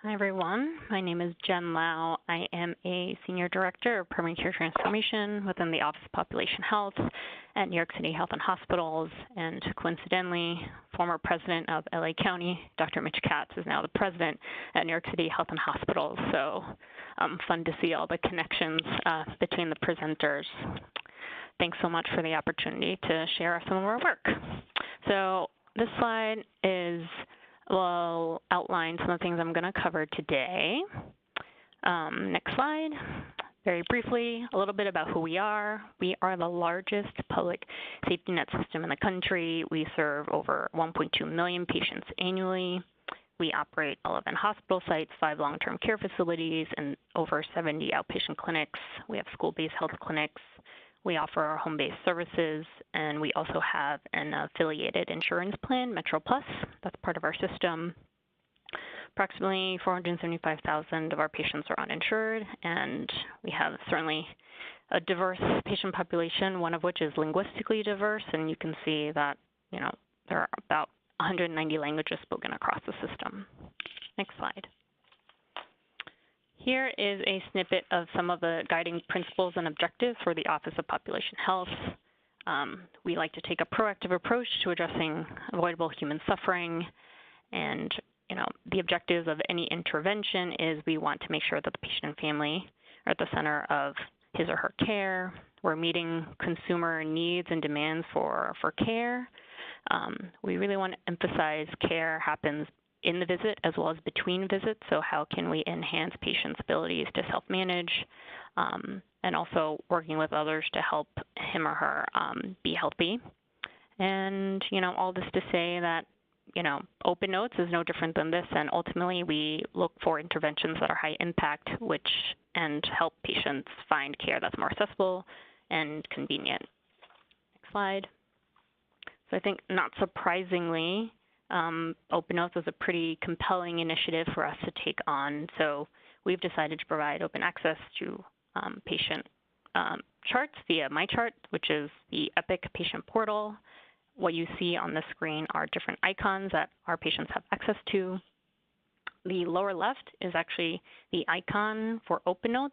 Hi, everyone. My name is Jen Lau. I am a Senior Director of Primary Care Transformation within the Office of Population Health at New York City Health and Hospitals, and coincidentally, former President of LA County, Dr. Mitch Katz, is now the President at New York City Health and Hospitals, so fun to see all the connections between the presenters. Thanks so much for the opportunity to share some of our work. So this slide will outline some of the things I'm going to cover today. Next slide. Very briefly, a little bit about who we are. We are the largest public safety net system in the country. We serve over 1.2 million patients annually. We operate 11 hospital sites, 5 long-term care facilities, and over 70 outpatient clinics. We have school-based health clinics. We offer our home-based services, and we also have an affiliated insurance plan, Metro Plus. That's part of our system. Approximately 475,000 of our patients are uninsured, and we have certainly a diverse patient population, one of which is linguistically diverse, and you can see that, there are about 190 languages spoken across the system. Next slide. Here is a snippet of some of the guiding principles and objectives for the Office of Population Health. We like to take a proactive approach to addressing avoidable human suffering, and the objectives of any intervention is we want to make sure that the patient and family are at the center of his or her care. We're meeting consumer needs and demands for care. We really want to emphasize care happens in the visit as well as between visits, so how can we enhance patients' abilities to self-manage, and also working with others to help him or her be healthy. And, all this to say that, OpenNotes is no different than this, and ultimately we look for interventions that are high impact, and help patients find care that's more accessible and convenient. Next slide. So I think not surprisingly, OpenNotes is a pretty compelling initiative for us to take on. So we've decided to provide open access to patient charts via MyChart, which is the Epic patient portal. What you see on the screen are different icons that our patients have access to. The lower left is actually the icon for OpenNotes.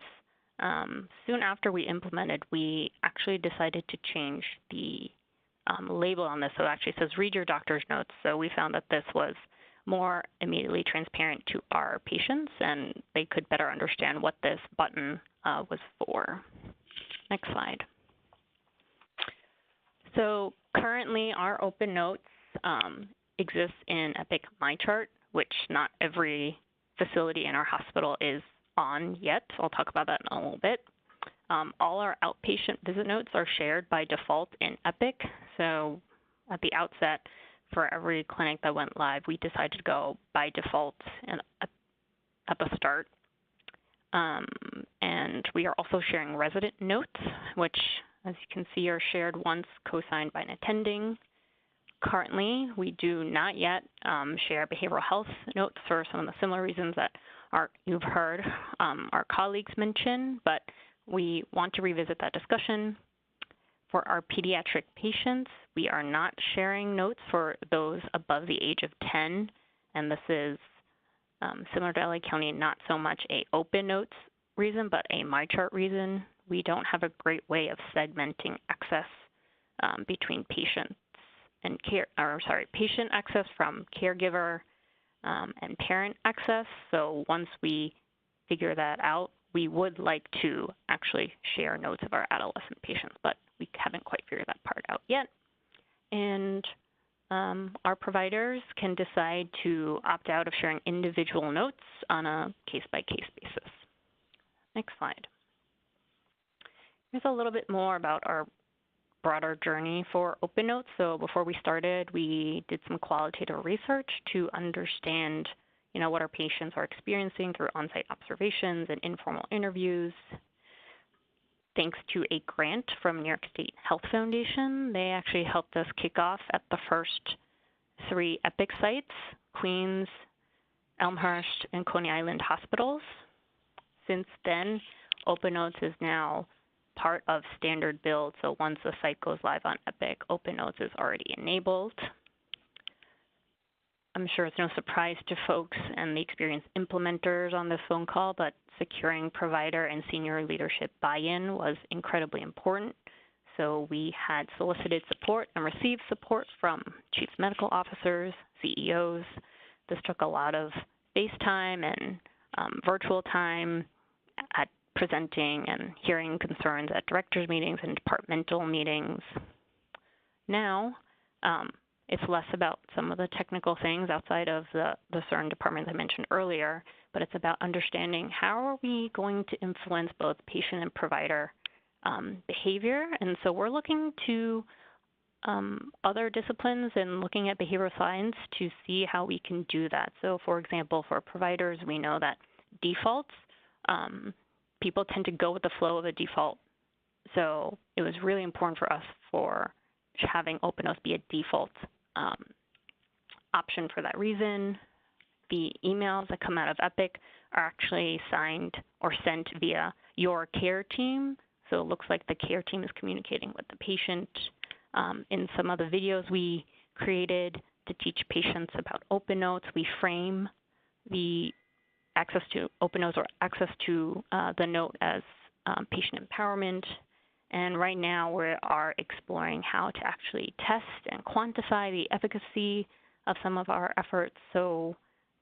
Soon after we implemented, we actually decided to change the label on this, so it actually says read your doctor's notes. So we found that this was more immediately transparent to our patients, and they could better understand what this button was for. Next slide. So currently our OpenNotes exists in Epic MyChart, which not every facility in our hospital is on yet. I'll talk about that in a little bit. All our outpatient visit notes are shared by default in Epic. So at the outset, for every clinic that went live, we decided to go by default at the start. And we are also sharing resident notes, which, as you can see, are shared once co-signed by an attending. Currently, we do not yet share behavioral health notes for some of the similar reasons that you've heard our colleagues mention, but we want to revisit that discussion. For our pediatric patients, we are not sharing notes for those above the age of 10, and this is similar to LA County, not so much a OpenNotes reason, but a MyChart reason. We don't have a great way of segmenting access between patients and patient access from caregiver and parent access. So once we figure that out, we would like to actually share notes of our adolescent patients, but we haven't quite figured that part out yet. And our providers can decide to opt out of sharing individual notes on a case-by-case basis. Next slide. Here's a little bit more about our broader journey for OpenNotes. So before we started, we did some qualitative research to understand what our patients are experiencing through on-site observations and informal interviews. Thanks to a grant from New York State Health Foundation, they actually helped us kick off at the first 3 Epic sites, Queens, Elmhurst, and Coney Island hospitals. Since then, OpenNotes is now part of standard build, so once a site goes live on Epic, OpenNotes is already enabled. I'm sure it's no surprise to folks and the experienced implementers on this phone call, but securing provider and senior leadership buy-in was incredibly important. So we had solicited support and received support from chief medical officers, CEOs. This took a lot of face time and virtual time at presenting and hearing concerns at directors' meetings and departmental meetings. Now, it's less about some of the technical things outside of the certain departments I mentioned earlier, but it's about understanding how are we going to influence both patient and provider behavior. And so we're looking to other disciplines and looking at behavioral science to see how we can do that. So for example, for providers, we know that defaults, people tend to go with the flow of a default. So it was really important for us for having OpenNotes be a default option for that reason. The emails that come out of Epic are actually signed or sent via your care team. So it looks like the care team is communicating with the patient. In some of the videos we created to teach patients about OpenNotes, we frame the access to OpenNotes or access to the note as patient empowerment. And right now we are exploring how to actually test and quantify the efficacy of some of our efforts. So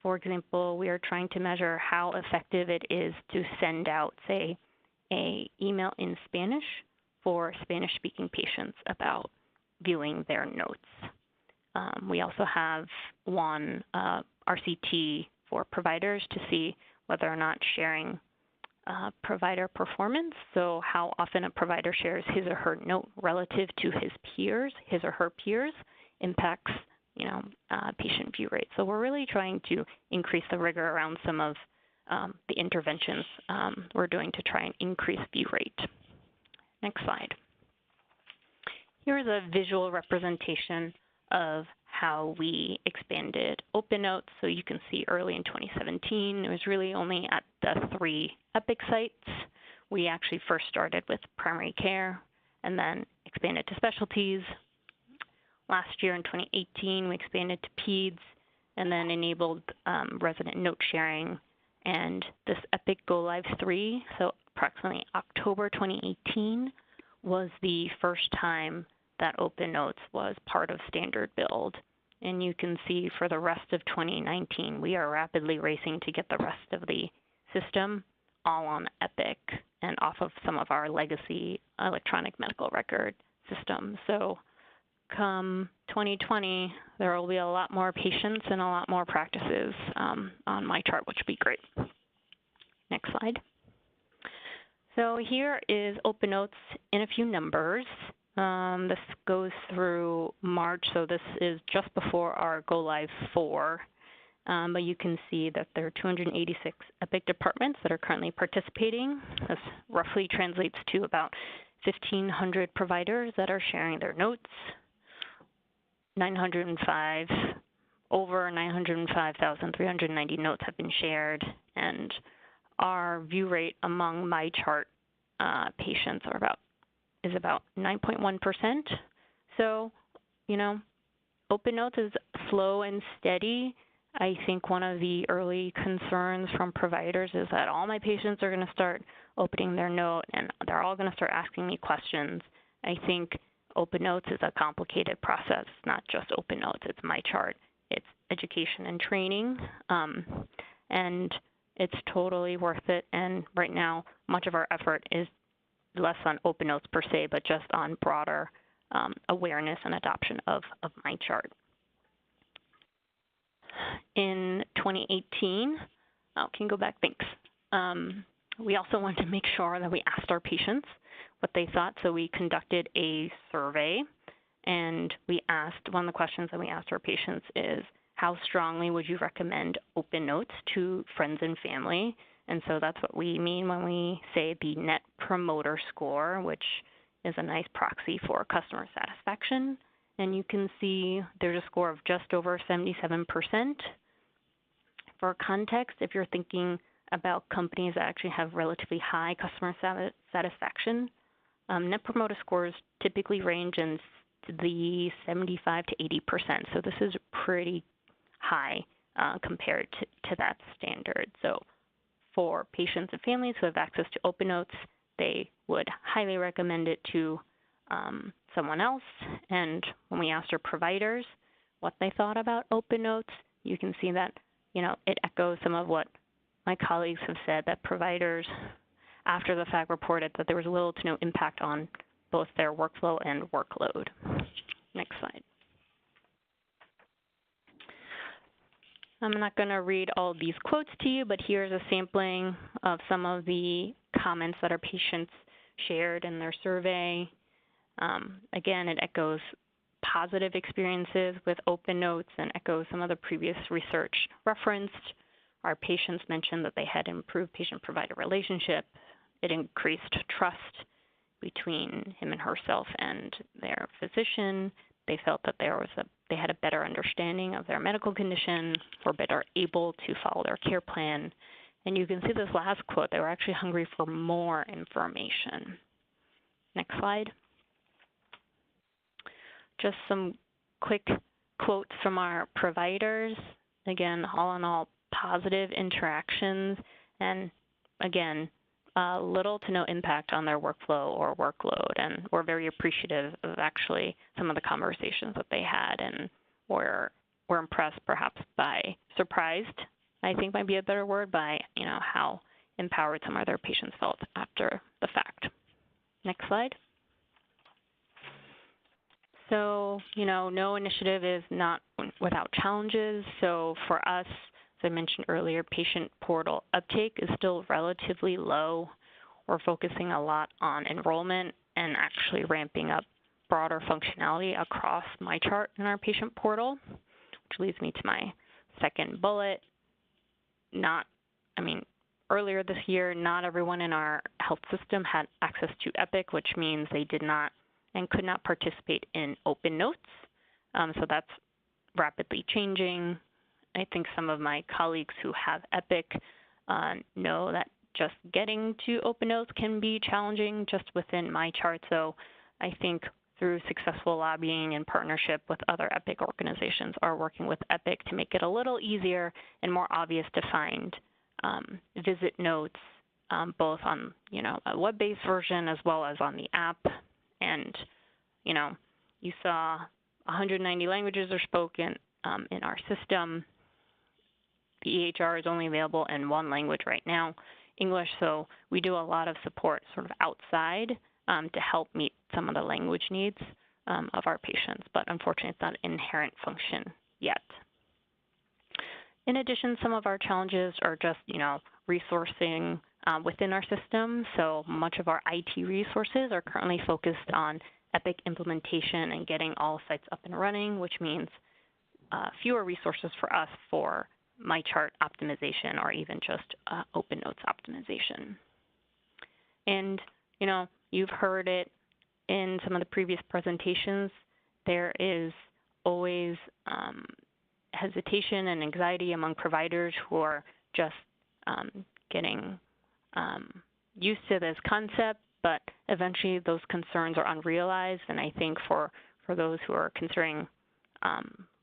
for example, we are trying to measure how effective it is to send out, say, an email in Spanish for Spanish-speaking patients about viewing their notes. We also have one RCT for providers to see whether or not sharing provider performance, so how often a provider shares his or her note relative to his peers, his or her peers, impacts patient view rate. So we're really trying to increase the rigor around some of the interventions we're doing to try and increase view rate. Next slide. Here is a visual representation of how we expanded OpenNotes. So you can see early in 2017, it was really only at the 3 Epic sites. We actually first started with primary care and then expanded to specialties. Last year in 2018, we expanded to peds and then enabled resident note sharing. And this Epic Go Live 3, so approximately October 2018, was the first time that OpenNotes was part of standard build. And you can see for the rest of 2019, we are rapidly racing to get the rest of the system all on Epic and off of some of our legacy electronic medical record systems. So come 2020, there will be a lot more patients and a lot more practices on my chart, which would be great. Next slide. So here is OpenNotes in a few numbers. This goes through March, so this is just before our Go Live 4. But you can see that there are 286 Epic departments that are currently participating. This roughly translates to about 1,500 providers that are sharing their notes. Over 905,390 notes have been shared, and our view rate among my chart patients is about 9.1%. So, OpenNotes is slow and steady. I think one of the early concerns from providers is that all my patients are going to start opening their note and they're all going to start asking me questions. I think OpenNotes is a complicated process, not just OpenNotes. It's my chart. It's education and training, and it's totally worth it. And right now, much of our effort is less on OpenNotes per se, but just on broader awareness and adoption of my chart. In 2018, can you go back? Thanks. We also wanted to make sure that we asked our patients what they thought, so we conducted a survey, and we asked, one of the questions that we asked our patients is, how strongly would you recommend OpenNotes to friends and family? And so that's what we mean when we say the Net Promoter Score, which is a nice proxy for customer satisfaction. And you can see there's a score of just over 77%. For context, if you're thinking about companies that actually have relatively high customer satisfaction, Net Promoter Scores typically range in the 75 to 80%. So this is pretty high compared to that standard. So for patients and families who have access to OpenNotes, they would highly recommend it to someone else. And when we asked our providers what they thought about OpenNotes, you can see that, it echoes some of what my colleagues have said, that providers, after the fact, reported that there was little to no impact on both their workflow and workload. Next slide. I'm not going to read all of these quotes to you, but here's a sampling of some of the comments that our patients shared in their survey. Again, it echoes positive experiences with OpenNotes and echoes some of the previous research referenced. Our patients mentioned that they had improved patient-provider relationship. It increased trust between him and herself and their physician. They felt that they had a better understanding of their medical condition, were better able to follow their care plan. And you can see this last quote, they were actually hungry for more information. Next slide. Just some quick quotes from our providers. Again, all in all, positive interactions, and again, little to no impact on their workflow or workload. And we're very appreciative of actually some of the conversations that they had, and we're impressed, perhaps surprised, I think might be a better word, by how empowered some of their patients felt after the fact. Next slide. So, no initiative is not without challenges. So for us, as I mentioned earlier, patient portal uptake is still relatively low. We're focusing a lot on enrollment and actually ramping up broader functionality across MyChart in our patient portal, which leads me to my second bullet. Earlier this year, not everyone in our health system had access to Epic, which means they did not and could not participate in OpenNotes. So that's rapidly changing. I think some of my colleagues who have Epic know that just getting to OpenNotes can be challenging just within MyChart. So I think through successful lobbying and partnership with other Epic organizations are working with Epic to make it a little easier and more obvious to find visit notes, both on a web-based version as well as on the app. And you saw 190 languages are spoken in our system. The EHR is only available in one language right now, English, so we do a lot of support sort of outside to help meet some of the language needs of our patients, but unfortunately it's not an inherent function yet. In addition, some of our challenges are just, resourcing within our system. So much of our IT resources are currently focused on Epic implementation and getting all sites up and running, which means fewer resources for us for MyChart optimization or even just OpenNotes optimization. And, you've heard it in some of the previous presentations, there is always hesitation and anxiety among providers who are just getting used to this concept, but eventually those concerns are unrealized. And I think for those who are considering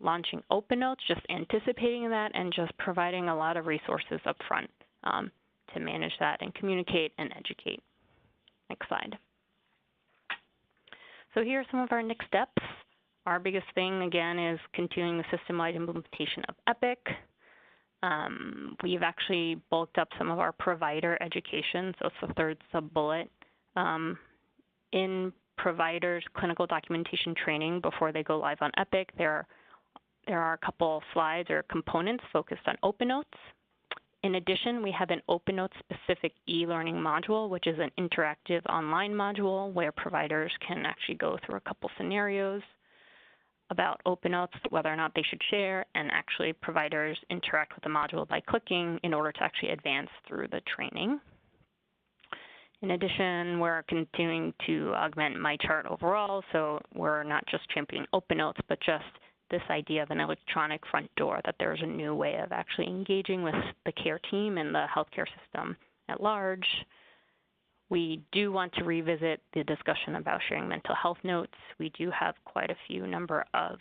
launching OpenNotes, just anticipating that and just providing a lot of resources up front to manage that and communicate and educate. Next slide. So here are some of our next steps. Our biggest thing, again, is continuing the system-wide implementation of Epic. We've actually bulked up some of our provider education, so it's the third sub-bullet. In providers' clinical documentation training before they go live on Epic, there are a couple slides or components focused on OpenNotes. In addition, we have an OpenNotes-specific e-learning module, which is an interactive online module where providers can actually go through a couple scenarios about OpenNotes, whether or not they should share, and actually providers interact with the module by clicking in order to actually advance through the training. In addition, we're continuing to augment MyChart overall, so we're not just championing OpenNotes, but just this idea of an electronic front door, that there's a new way of actually engaging with the care team and the healthcare system at large. We do want to revisit the discussion about sharing mental health notes. We do have quite a few number of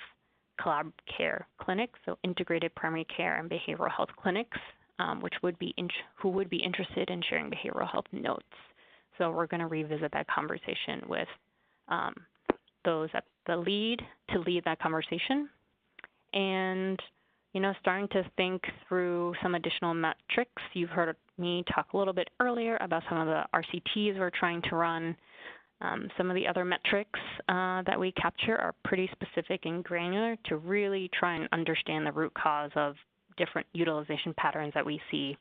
collab care clinics, so integrated primary care and behavioral health clinics, who would be interested in sharing behavioral health notes. So we're going to revisit that conversation with those at the lead to lead that conversation, and starting to think through some additional metrics. You've heard me talk a little bit earlier about some of the RCTs we're trying to run. Some of the other metrics that we capture are pretty specific and granular to really try and understand the root cause of different utilization patterns that we see.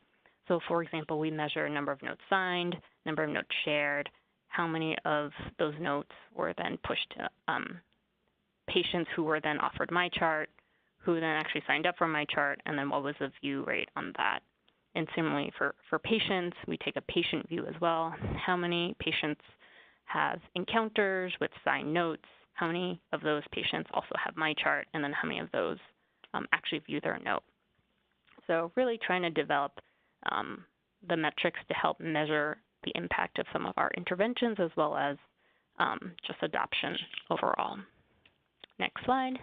So for example, we measure number of notes signed, number of notes shared, how many of those notes were then pushed to patients who were then offered MyChart, who then actually signed up for MyChart, and then what was the view rate on that. And similarly for patients, we take a patient view as well. How many patients have encounters with signed notes? How many of those patients also have MyChart? And then how many of those actually view their note? So really trying to develop the metrics to help measure the impact of some of our interventions as well as just adoption overall. Next slide.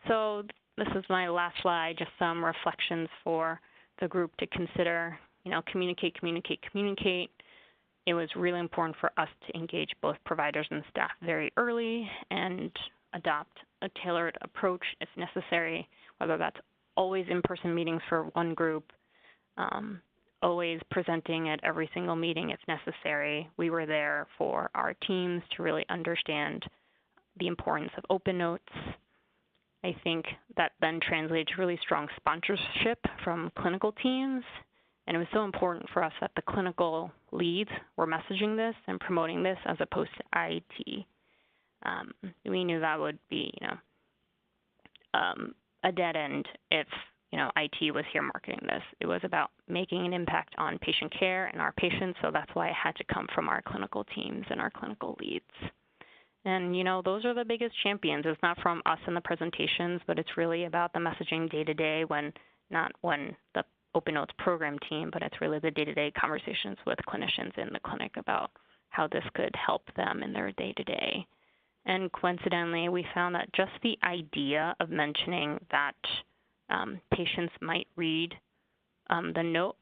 So this is my last slide, just some reflections for the group to consider. Communicate, communicate, communicate. It was really important for us to engage both providers and staff very early and adopt a tailored approach if necessary, whether that's always in-person meetings for one group, always presenting at every single meeting if necessary. We were there for our teams to really understand the importance of OpenNotes. I think that then translated to really strong sponsorship from clinical teams. And it was so important for us that the clinical leads were messaging this and promoting this as opposed to IT. We knew that would be, a dead end if, IT was here marketing this. It was about making an impact on patient care and our patients, so that's why it had to come from our clinical teams and our clinical leads. And, those are the biggest champions. It's not from us in the presentations, but it's really about the messaging day-to-day not when the OpenNotes program team, but it's really the day-to-day conversations with clinicians in the clinic about how this could help them in their day-to-day. And coincidentally, we found that just the idea of mentioning that patients might read the note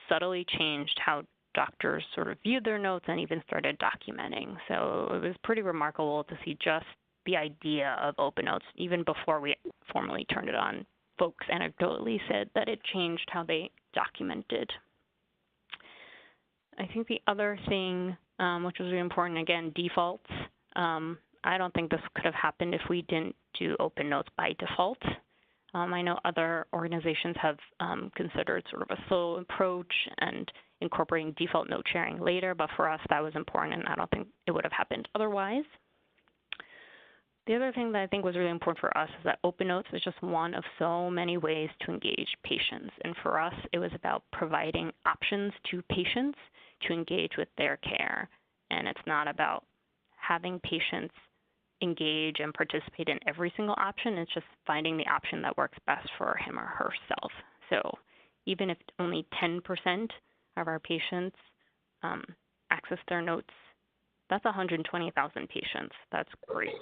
subtly changed how doctors sort of viewed their notes and even started documenting. So it was pretty remarkable to see just the idea of OpenNotes, even before we formally turned it on. Folks anecdotally said that it changed how they documented. I think the other thing, which was really important, again, defaults. I don't think this could have happened if we didn't do OpenNotes by default. I know other organizations have considered sort of a slow approach and incorporating default note sharing later, but for us that was important, and I don't think it would have happened otherwise. The other thing that I think was really important for us is that OpenNotes is just one of so many ways to engage patients. And for us, it was about providing options to patients to engage with their care. And it's not about having patients engage and participate in every single option. It's just finding the option that works best for him or herself. So even if only 10% of our patients access their notes, that's 120,000 patients. That's great.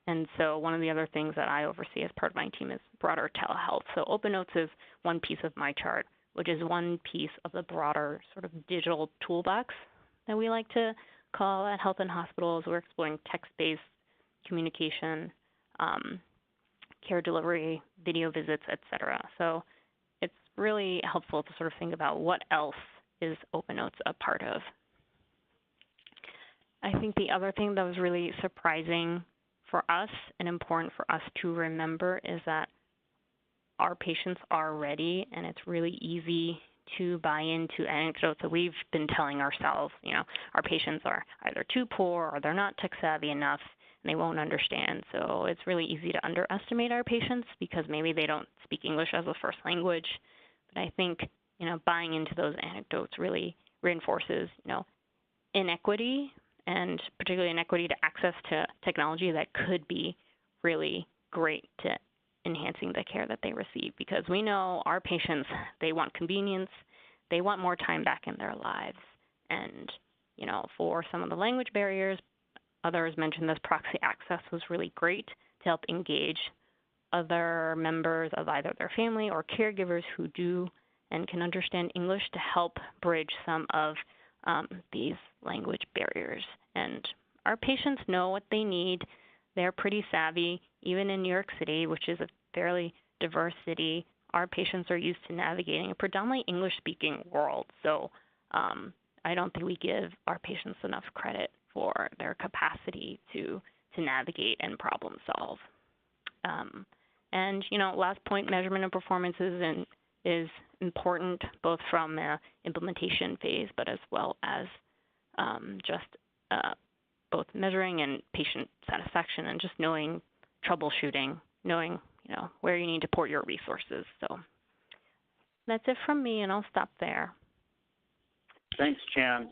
And so one of the other things that I oversee as part of my team is broader telehealth. So OpenNotes is one piece of MyChart, which is one piece of the broader sort of digital toolbox that we like to call at Health and Hospitals. We're exploring text-based communication, care delivery, video visits, et cetera. So it's really helpful to sort of think about what else is OpenNotes a part of. I think the other thing that was really surprising for us and important for us to remember is that our patients are ready, and it's really easy to buy into anecdotes that we've been telling ourselves. Our patients are either too poor or they're not tech savvy enough and they won't understand. So it's really easy to underestimate our patients because maybe they don't speak English as a first language. But I think, buying into those anecdotes really reinforces, inequity, and particularly inequity to access to technology that could be really great to enhancing the care that they receive, because we know our patients, they want convenience, they want more time back in their lives. And, for some of the language barriers, others mentioned this proxy access was really great help engage other members of either their family or caregivers who do and can understand English to help bridge some of these language barriers. And our patients know what they need. They're pretty savvy. Even in New York City, which is a fairly diverse city, our patients are used to navigating a predominantly English-speaking world. So I don't think we give our patients enough credit for their capacity to navigate and problem solve. And, last point, measurement of performance is important, both from the implementation phase, but as well as both measuring and patient satisfaction and just knowing troubleshooting, knowing, where you need to port your resources. So that's it from me, and I'll stop there. Thanks, Jen.